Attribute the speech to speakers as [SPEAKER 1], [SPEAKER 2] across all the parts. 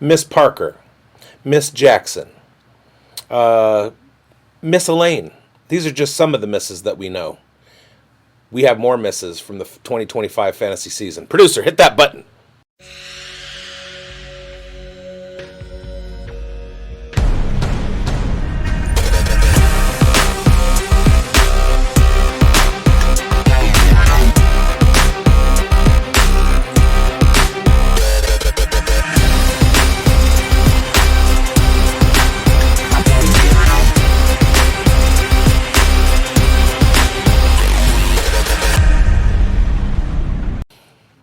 [SPEAKER 1] Miss Parker, Miss Jackson, Miss Elaine. These are just some of the misses that we know. We have more misses from the 2025 fantasy season. Producer, hit that button.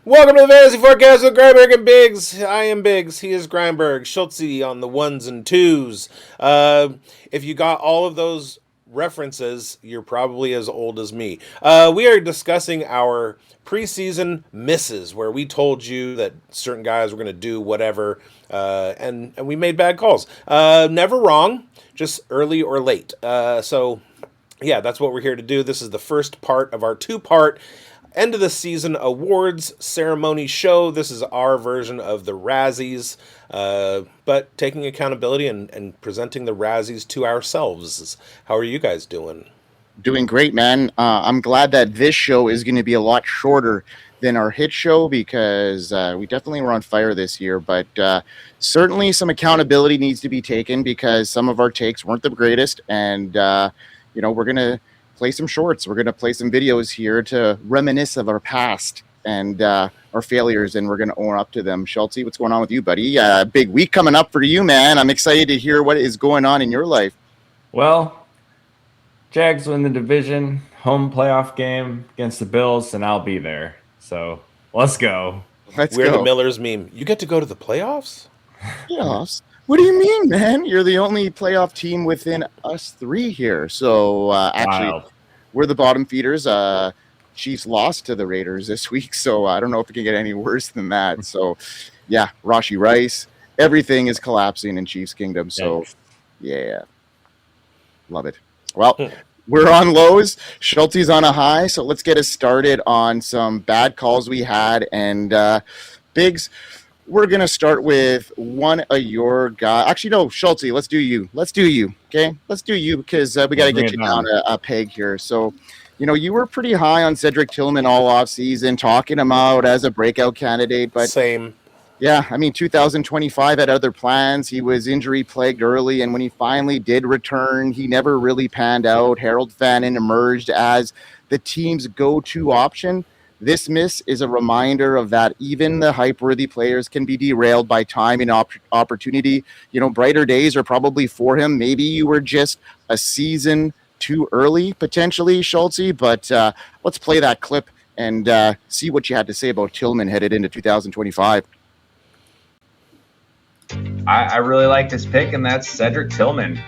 [SPEAKER 1] Welcome to the Fantasy Forecast with Grindberg and Bigz. I am Bigz. He is Grindberg. Schultzy on the ones and twos. If you got all of those references, you're probably as old as me. We are discussing our preseason misses, where we told you that certain guys were going to do whatever, and we made bad calls. Never wrong, just early or late. So, yeah, that's what we're here to do. This is the first part of our two-part end of the season awards ceremony show. This is our version of the Razzies, but taking accountability and presenting the Razzies to ourselves. How are you guys doing?
[SPEAKER 2] Doing great, man. I'm glad that this show is going to be a lot shorter than our hit show because we definitely were on fire this year, but certainly some accountability needs to be taken because some of our takes weren't the greatest, and we're going to play some shorts. We're going to play some videos here to reminisce of our past and our failures, and we're going to own up to them. Schultzy, what's going on with you, buddy? Big week coming up for you, man. I'm excited to hear what is going on in your life.
[SPEAKER 3] Well, Jags win the division, home playoff game against the Bills, and I'll be there. So let's go.
[SPEAKER 1] We're the Millers meme. You get to go to the playoffs?
[SPEAKER 2] Playoffs? What do you mean, man? You're the only playoff team within us three here. So, actually, we're the bottom feeders. Chiefs lost to the Raiders this week, so I don't know if it can get any worse than that. So, yeah, Rashi Rice. Everything is collapsing in Chiefs Kingdom. So, yeah. Love it. Well, we're on lows. Schultzy's on a high, so let's get us started on some bad calls we had. And, Bigz, we're going to start with one of your guys. Actually, no, Schultzy, let's do you. Okay? Let's do you because we got to get you down a peg here. So, you were pretty high on Cedric Tillman all offseason, talking him out as a breakout candidate. But
[SPEAKER 1] same.
[SPEAKER 2] Yeah, 2025 had other plans. He was injury-plagued early, and when he finally did return, he never really panned out. Harold Fannin emerged as the team's go-to option. This miss is a reminder of that even the hype-worthy players can be derailed by time and opportunity. Brighter days are probably for him. Maybe you were just a season too early, potentially, Schultzy, but let's play that clip and see what you had to say about Tillman headed into 2025.
[SPEAKER 4] I really like this pick, and that's Cedric Tillman.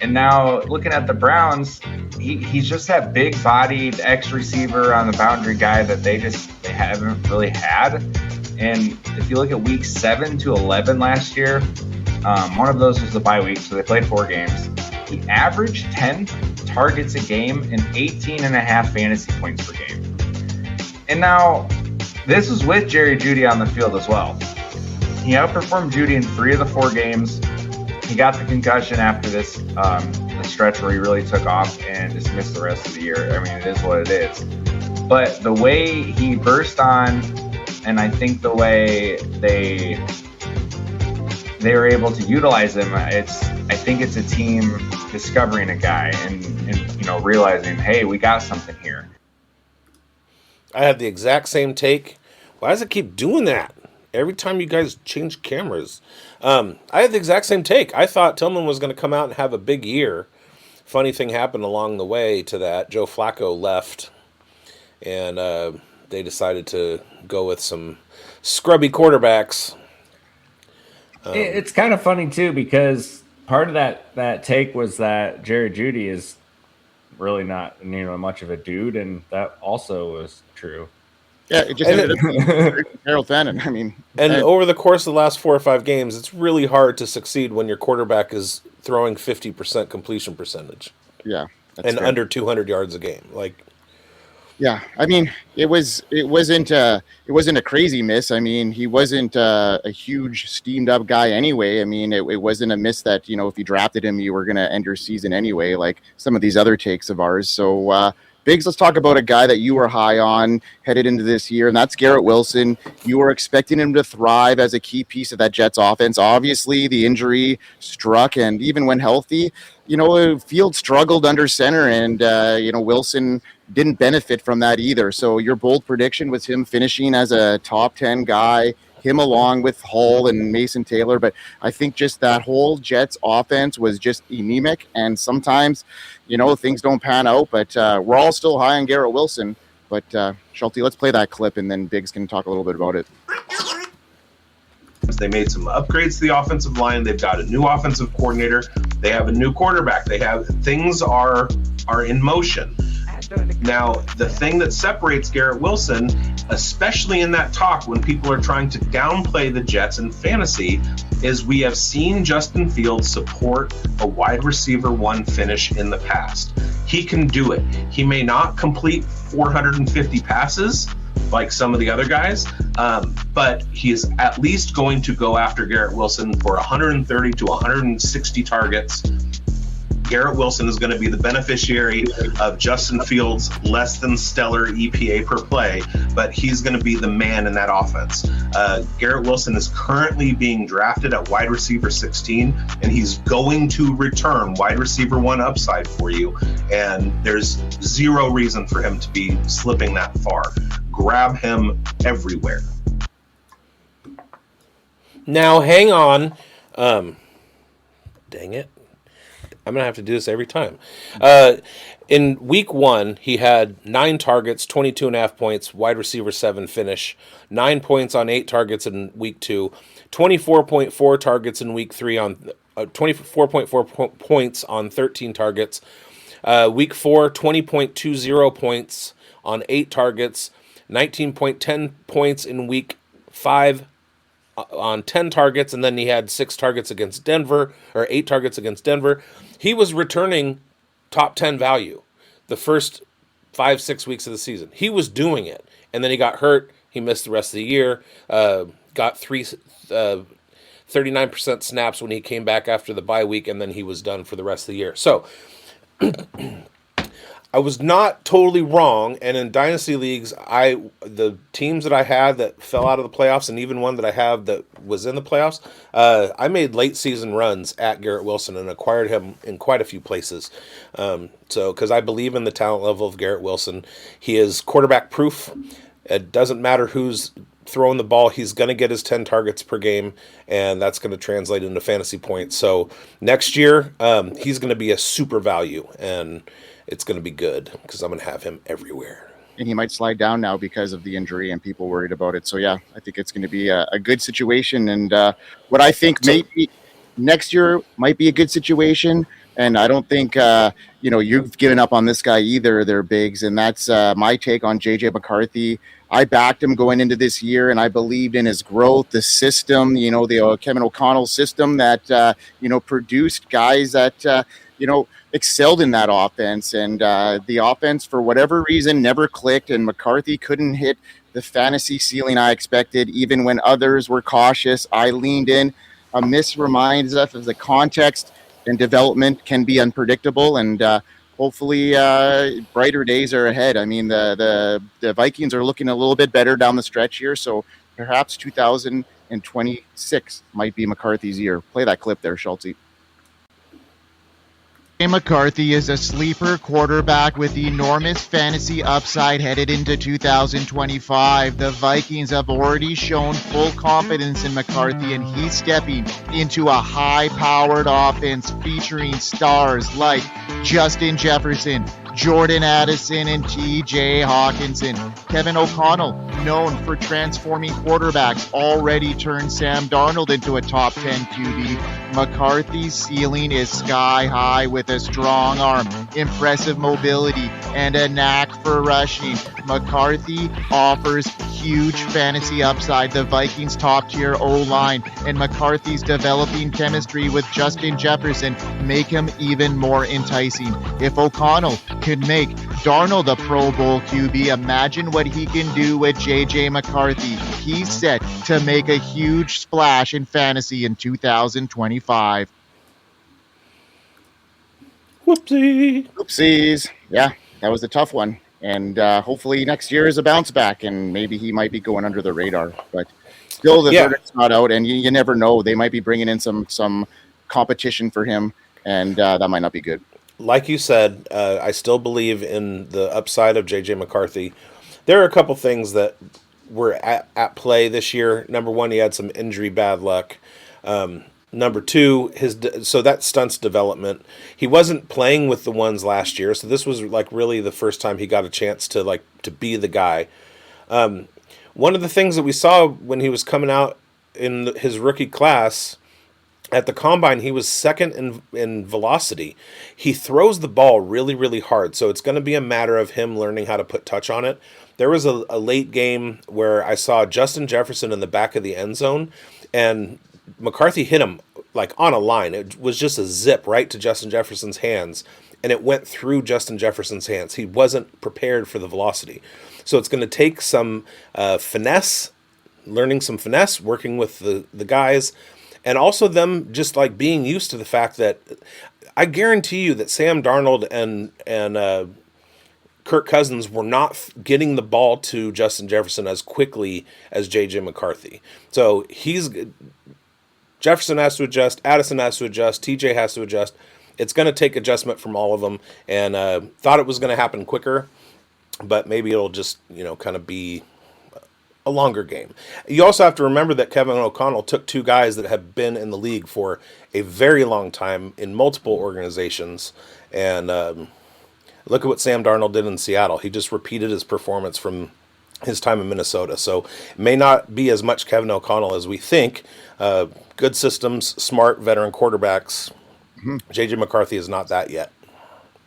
[SPEAKER 4] And now looking at the Browns, he's just that big-bodied X-receiver on the boundary guy that they haven't really had. And if you look at weeks 7 to 11 last year, one of those was the bye week, so they played 4 games. He averaged 10 targets a game and 18.5 fantasy points per game. And now this was with Jerry Jeudy on the field as well. He outperformed Jeudy in 3 of the 4 games. He got the concussion after this stretch where he really took off and just missed the rest of the year. I mean, it is what it is. But the way he burst on, and I think the way they were able to utilize him, I think it's a team discovering a guy and realizing, hey, we got something here.
[SPEAKER 1] I had the exact same take. Why does it keep doing that? Every time you guys change cameras. I had the exact same take. I thought Tillman was going to come out and have a big year. Funny thing happened along the way to that. Joe Flacco left, and they decided to go with some scrubby quarterbacks.
[SPEAKER 3] It's kind of funny, too, because part of that take was that Jerry Jeudy is really not much of a dude, and that also was true.
[SPEAKER 2] Yeah, it just ended up Harold Fannin.
[SPEAKER 1] Over the course of the last 4 or 5 games, it's really hard to succeed when your quarterback is throwing 50% completion percentage.
[SPEAKER 2] Yeah,
[SPEAKER 1] and fair. Under 200 yards a game.
[SPEAKER 2] Yeah, I mean, it wasn't a crazy miss. I mean, he wasn't a huge steamed up guy anyway. I mean, it wasn't a miss that, if you drafted him, you were going to end your season anyway, like some of these other takes of ours. So, Biggs, let's talk about a guy that you were high on headed into this year, and that's Garrett Wilson. You were expecting him to thrive as a key piece of that Jets offense. Obviously, the injury struck, and even when healthy, Field struggled under center, and Wilson didn't benefit from that either. So your bold prediction was him finishing as a top 10 guy, him along with Hull and Mason Taylor. But I think just that whole Jets offense was just anemic. And sometimes, things don't pan out. But we're all still high on Garrett Wilson. But Schultzy, let's play that clip, and then Biggs can talk a little bit about it.
[SPEAKER 5] They made some upgrades to the offensive line. They've got a new offensive coordinator. They have a new quarterback. Things are in motion. Now, the thing that separates Garrett Wilson, especially in that talk when people are trying to downplay the Jets in fantasy, is we have seen Justin Fields support a wide receiver 1 finish in the past. He can do it. He may not complete 450 passes like some of the other guys, but he is at least going to go after Garrett Wilson for 130 to 160 targets. Garrett Wilson is going to be the beneficiary of Justin Fields' less than stellar EPA per play, but he's going to be the man in that offense. Garrett Wilson is currently being drafted at wide receiver 16, and he's going to return wide receiver 1 upside for you, and there's zero reason for him to be slipping that far. Grab him everywhere.
[SPEAKER 1] Now, hang on. Dang it. I'm going to have to do this every time. In week 1, he had 9 targets, 22.5 points, wide receiver 7 finish, 9 points on 8 targets in week 2, 24.4 targets in week 3 on 24.4 points on 13 targets. Week 4, 20.20 points on 8 targets, 19.10 points in week 5 on 10 targets, and then he had 6 targets against Denver, or 8 targets against Denver. He was returning top 10 value the first 5-6 weeks of the season. He was doing it, and then he got hurt. He missed the rest of the year, got 39% snaps when he came back after the bye week, and then he was done for the rest of the year. So I was not totally wrong, and in dynasty leagues, the teams that I had that fell out of the playoffs, and even one that I have that was in the playoffs, I made late season runs at Garrett Wilson and acquired him in quite a few places. Because I believe in the talent level of Garrett Wilson, he is quarterback proof. It doesn't matter who's throwing the ball; he's going to get his 10 targets per game, and that's going to translate into fantasy points. So next year, he's going to be a super value, and it's going to be good because I'm going to have him everywhere.
[SPEAKER 2] And he might slide down now because of the injury and people worried about it. So, yeah, I think it's going to be a good situation. And what I think maybe next year might be a good situation. And I don't think, you've given up on this guy either, there, Biggs. And that's my take on J.J. McCarthy. I backed him going into this year, and I believed in his growth, the system, the Kevin O'Connell system that, produced guys that, excelled in that offense. And the offense, for whatever reason, never clicked, and McCarthy couldn't hit the fantasy ceiling I expected. Even when others were cautious, I leaned in. A miss reminds us of the context and development can be unpredictable, and hopefully brighter days are ahead. I mean, the Vikings are looking a little bit better down the stretch here, so perhaps 2026 might be McCarthy's year. Play that clip there, Schultzy.
[SPEAKER 6] McCarthy is a sleeper quarterback with enormous fantasy upside headed into 2025. The Vikings have already shown full confidence in McCarthy, and he's stepping into a high-powered offense featuring stars like Justin Jefferson, Jordan Addison, and T.J. Hawkinson. Kevin O'Connell, known for transforming quarterbacks, already turned Sam Darnold into a top 10 QB. McCarthy's ceiling is sky high with a strong arm, impressive mobility, and a knack for rushing. McCarthy offers huge fantasy upside. The Vikings' top-tier O-line and McCarthy's developing chemistry with Justin Jefferson make him even more enticing. If O'Connell could make Darnold a Pro Bowl QB, imagine what he can do with J.J. McCarthy. He's set to make a huge splash in fantasy in 2025.
[SPEAKER 2] Oopsies. Yeah, that was a tough one. And hopefully next year is a bounce back, and maybe he might be going under the radar. But still, the verdict's not out, and you never know. They might be bringing in some competition for him, and that might not be good.
[SPEAKER 1] Like you said, I still believe in the upside of J.J. McCarthy. There are a couple things that were at play this year. Number one, he had some injury bad luck. Number two, so that stunts development. He wasn't playing with the ones last year, so this was like really the first time he got a chance to be the guy. One of the things that we saw when he was coming out in his rookie class at the combine, he was second in velocity. He throws the ball really, really hard, so it's going to be a matter of him learning how to put touch on it. There was a late game where I saw Justin Jefferson in the back of the end zone, and McCarthy hit him like on a line. It was just a zip right to Justin Jefferson's hands, and it went through Justin Jefferson's hands. He wasn't prepared for the velocity. So it's going to take some finesse, learning some finesse, working with the guys, and also them just like being used to the fact that I guarantee you that Sam Darnold and Kirk Cousins were not getting the ball to Justin Jefferson as quickly as J.J. McCarthy. So Jefferson has to adjust, Addison has to adjust, TJ has to adjust. It's going to take adjustment from all of them, and thought it was going to happen quicker, but maybe it'll just, kind of be a longer game. You also have to remember that Kevin O'Connell took two guys that have been in the league for a very long time in multiple organizations, and look at what Sam Darnold did in Seattle. He just repeated his performance from his time in Minnesota. So it may not be as much Kevin O'Connell as we think. Good systems, smart veteran quarterbacks. Mm-hmm. J.J. McCarthy is not that yet.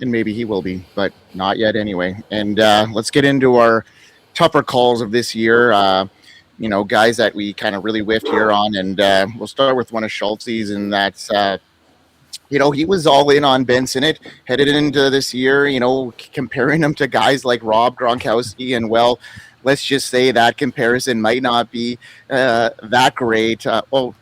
[SPEAKER 2] And maybe he will be, but not yet anyway. And let's get into our tougher calls of this year. Guys that we kind of really whiffed here on. And we'll start with one of Schultzy's, and that's he was all in on Ben Sinnott headed into this year, comparing him to guys like Rob Gronkowski. And, well, let's just say that comparison might not be that great.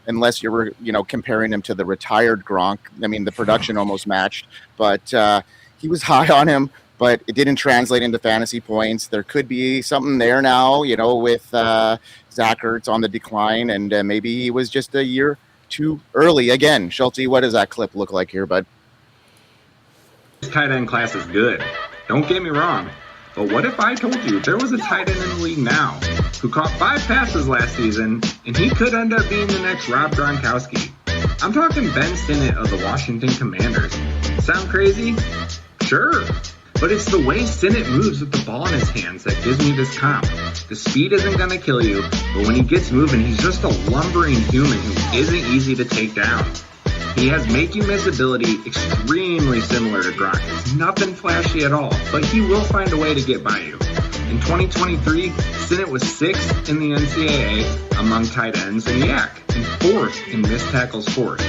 [SPEAKER 2] Unless you were, comparing him to the retired Gronk. I mean, the production almost matched. But he was high on him, but it didn't translate into fantasy points. There could be something there now, with Zach Ertz on the decline. And maybe he was just a year too early. Again, Schultzy, what does that clip look like here, bud?
[SPEAKER 7] This tight end class is good. Don't get me wrong. But what if I told you there was a tight end in the league now who caught 5 passes last season, and he could end up being the next Rob Gronkowski? I'm talking Ben Sinnott of the Washington Commanders. Sound crazy? Sure. But it's the way Sinnott moves with the ball in his hands that gives me this comp. The speed isn't going to kill you, but when he gets moving, he's just a lumbering human who isn't easy to take down. He has make-you-miss ability extremely similar to Gronk. It's nothing flashy at all, but he will find a way to get by you. In 2023, Sinnott was 6th in the NCAA among tight ends in YAC and 4th in missed tackles forced.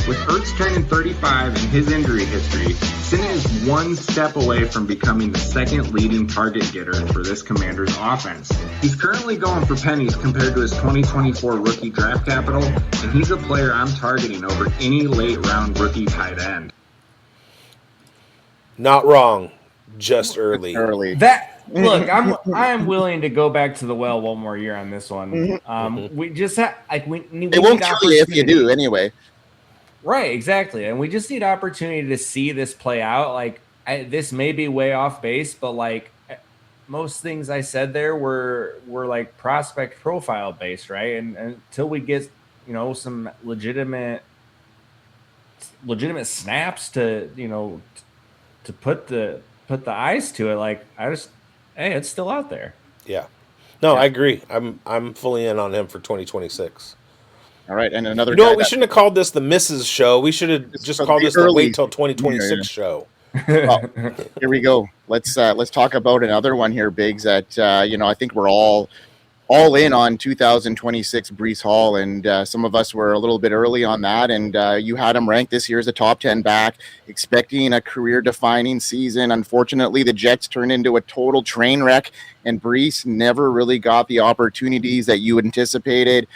[SPEAKER 7] With Ertz turning 35 and his injury history, Sinnott is one step away from becoming the second leading target getter for this Commander's offense. He's currently going for pennies compared to his 2024 rookie draft capital, and he's a player I'm targeting over any late-round rookie tight end.
[SPEAKER 1] Not wrong, just early.
[SPEAKER 3] Look, I'm willing to go back to the well one more year on this one. We just have
[SPEAKER 2] it won't kill you if you do anyway.
[SPEAKER 3] Right, exactly. And we just need opportunity to see this play out. This may be way off base, but most things I said there were like prospect profile based, right? And until we get, some legitimate snaps to, to put the eyes to it, it's still out there.
[SPEAKER 1] Yeah. No, I agree. I'm fully in on him for 2026.
[SPEAKER 2] All right, and another.
[SPEAKER 1] We shouldn't have called this the Mrs. Show. We should have just called this the Wait Till 2026 show.
[SPEAKER 2] Well, here we go. Let's talk about another one here, Biggs. That I think we're all in on 2026 Breece Hall, and some of us were a little bit early on that. And you had him ranked this year as a top 10 back, expecting a career-defining season. Unfortunately, the Jets turned into a total train wreck, and Breece never really got the opportunities that you anticipated.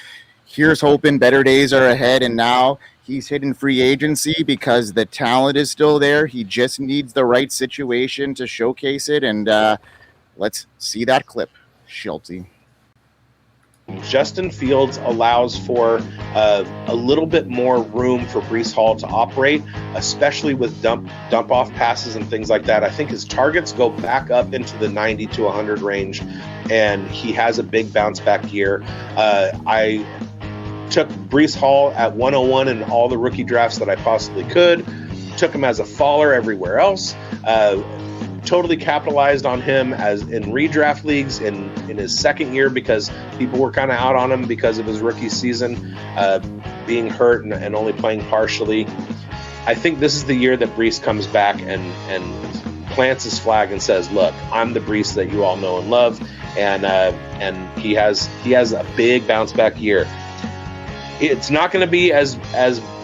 [SPEAKER 2] Here's hoping better days are ahead, and now he's hitting free agency because the talent is still there. He just needs the right situation to showcase it, and let's see that clip, Schultzy.
[SPEAKER 5] Justin Fields allows for a little bit more room for Breece Hall to operate, especially with dump off passes and things like that. I think his targets go back up into the 90 to 100 range, and he has a big bounce back year. I took Breece Hall at 101 in all the rookie drafts that I possibly could. Took him as a faller everywhere else. Totally capitalized on him as in redraft leagues in his second year because people were kind of out on him because of his rookie season, being hurt and only playing partially. I think this is the year that Breece comes back and plants his flag and says, "Look, I'm the Breece that you all know and love," and he has a big bounce back year. It's not going to be as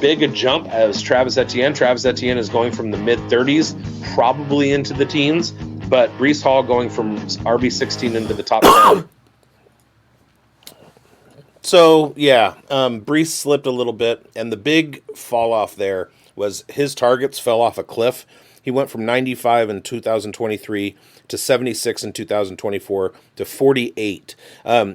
[SPEAKER 5] big a jump as Travis Etienne. Travis Etienne is going from the mid-30s, probably into the teens, but Breece Hall going from RB16 into the top 10.
[SPEAKER 1] So, yeah, Breece slipped a little bit, and the big fall off there was his targets fell off a cliff. He went from 95 in 2023 to 76 in 2024 to 48.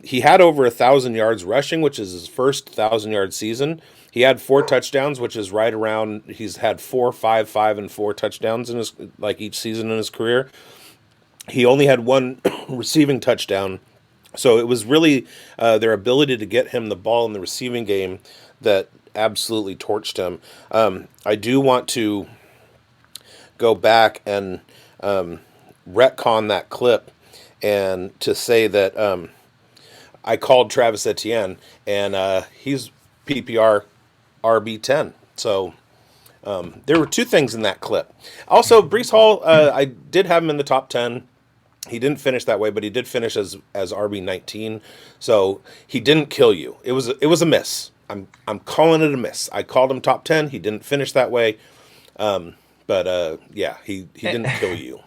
[SPEAKER 1] He had over 1,000 yards rushing, which is his first 1,000-yard season. He had 4 touchdowns, which is right around. He's had 4, 5, 5, and 4 touchdowns in his each season in his career. He only had 1 receiving touchdown, so it was really their ability to get him the ball in the receiving game that absolutely torched him. I do want to go back and retcon that clip and to say that I called Travis Etienne and he's PPR RB10. So there were 2 things in that clip. Also, Breece Hall, I did have him in the top 10. He didn't finish that way, but he did finish as RB19. So he didn't kill you. It was a miss. I'm calling it a miss. I called him top 10. He didn't finish that way. But yeah, he didn't kill you.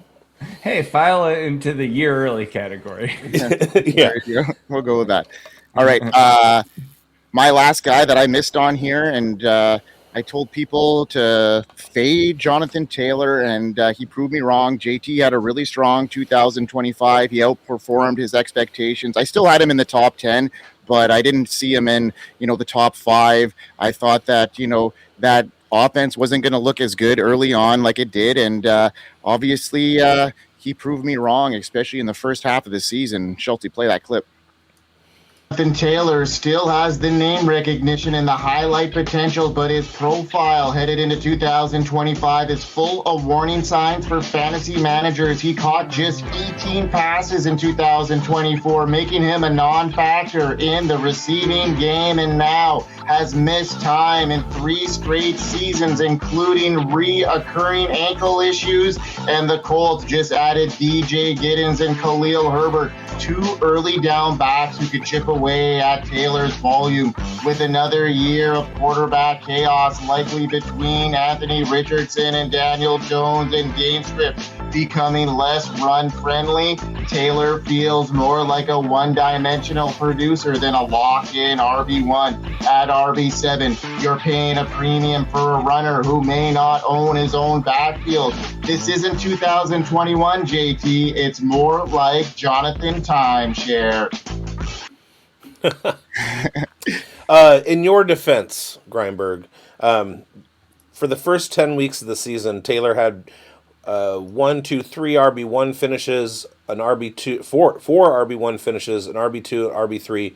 [SPEAKER 3] Hey, file it into the year early category.
[SPEAKER 2] Yeah, we'll go with that. All right. My last guy that I missed on here, and I told people to fade Jonathan Taylor, and he proved me wrong. JT had a really strong 2025. He outperformed his expectations. I still had him in the top 10, but I didn't see him in, the top 5. I thought that, that offense wasn't going to look as good early on like it did, and obviously he proved me wrong, especially in the first half of the season. Schultzy, play that clip.
[SPEAKER 6] Jonathan Taylor still has the name recognition and the highlight potential, but his profile headed into 2025 is full of warning signs for fantasy managers. He caught just 18 passes in 2024, making him a non-factor in the receiving game, and now has missed time in 3 straight seasons, including reoccurring ankle issues, and the Colts just added DJ Giddens and Khalil Herbert, 2 early down backs who could chip away at Taylor's volume. With another year of quarterback chaos likely between Anthony Richardson and Daniel Jones, and game script becoming less run-friendly, Taylor feels more like a one-dimensional producer than a lock-in RB1. At RB7, you're paying a premium for a runner who may not own his own backfield. This isn't 2021, JT. It's more like Jonathan Timeshare.
[SPEAKER 1] In your defense, Grindberg, for the first 10 weeks of the season, Taylor had 1, 2, 3 RB1 finishes, an RB2, four RB1 finishes, an RB2, an RB3,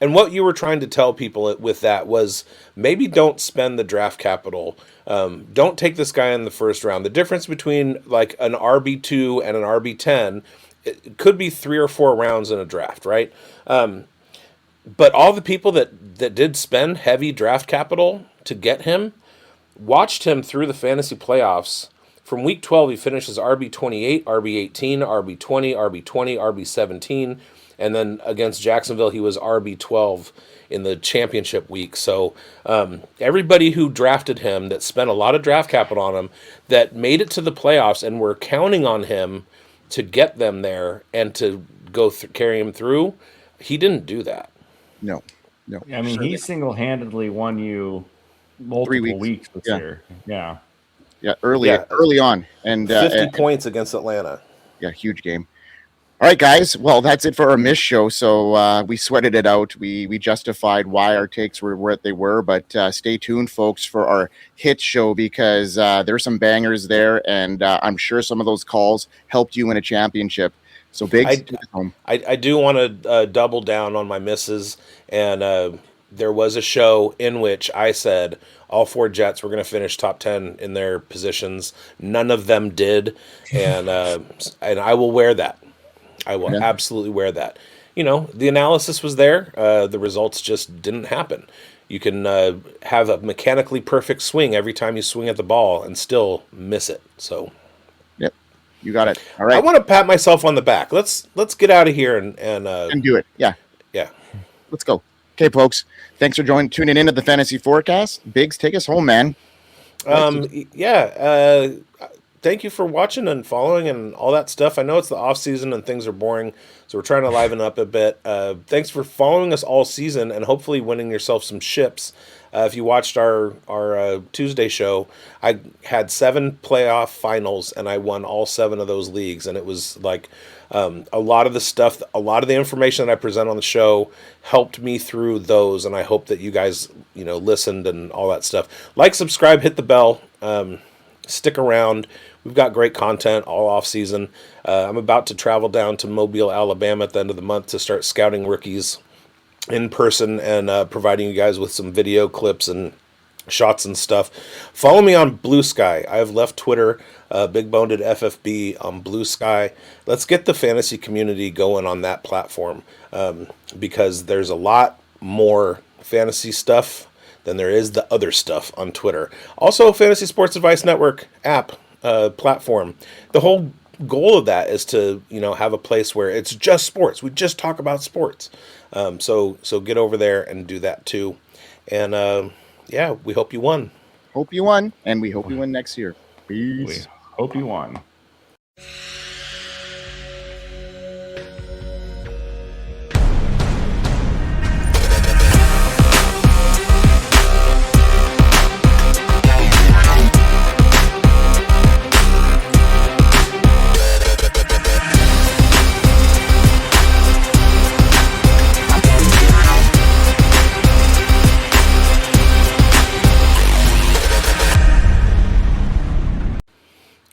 [SPEAKER 1] and what you were trying to tell people with that was maybe don't spend the draft capital. Don't take this guy in the first round. The difference between like an RB2 and an RB10, it could be 3 or 4 rounds in a draft, right? But all the people that did spend heavy draft capital to get him watched him through the fantasy playoffs. From week 12, he finishes RB28, RB18, RB20, RB20, RB17, and then against Jacksonville, he was RB12 in the championship week. So everybody who drafted him, that spent a lot of draft capital on him, that made it to the playoffs and were counting on him to get them there and to go carry him through, he didn't do that.
[SPEAKER 2] No.
[SPEAKER 3] I mean, he single-handedly won you multiple weeks this year. Yeah,
[SPEAKER 2] early on, and
[SPEAKER 1] 50 points against Atlanta.
[SPEAKER 2] Yeah, huge game. All right, guys. Well, that's it for our Miss show. So we sweated it out. We justified why our takes were what they were. But stay tuned, folks, for our hit show, because there's some bangers there, and I'm sure some of those calls helped you win a championship. So Bigz,
[SPEAKER 1] I do want to double down on my misses, and there was a show in which I said all 4 Jets were going to finish top 10 in their positions. None of them did, and I will wear that. I will absolutely wear that. You know, the analysis was there. The results just didn't happen. You can have a mechanically perfect swing every time you swing at the ball and still miss it. So,
[SPEAKER 2] yep, you got it. All right.
[SPEAKER 1] I want to pat myself on the back. Let's get out of here and
[SPEAKER 2] do it. Yeah. Let's go. Okay, folks. Thanks for tuning in to the Fantasy Forecast. Bigz, take us home, man.
[SPEAKER 1] Thank you for watching and following and all that stuff. I know it's the off season and things are boring, so we're trying to liven up a bit. Thanks for following us all season and hopefully winning yourself some ships. If you watched our Tuesday show, I had 7 playoff finals and I won all 7 of those leagues, and it was like a lot of the stuff, a lot of the information that I present on the show helped me through those, and I hope that you guys listened and all that stuff. Like, subscribe, hit the bell. Stick around. We've got great content all off season. I'm about to travel down to Mobile, Alabama at the end of the month to start scouting rookies in person and providing you guys with some video clips and shots and stuff. Follow me on Blue Sky. I've left Twitter, Big Boned FFB on Blue Sky. Let's get the fantasy community going on that platform, because there's a lot more fantasy stuff than there is the other stuff on Twitter. Also, Fantasy Sports Advice Network app, platform. The whole goal of that is to have a place where it's just sports. We just talk about sports. So get over there and do that too. And we hope you won.
[SPEAKER 2] Hope you won, and we hope you win next year. Peace.
[SPEAKER 3] We hope you won.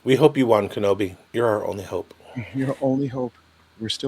[SPEAKER 1] We hope you won, Kenobi. You're our only hope.
[SPEAKER 2] Your only hope. We're still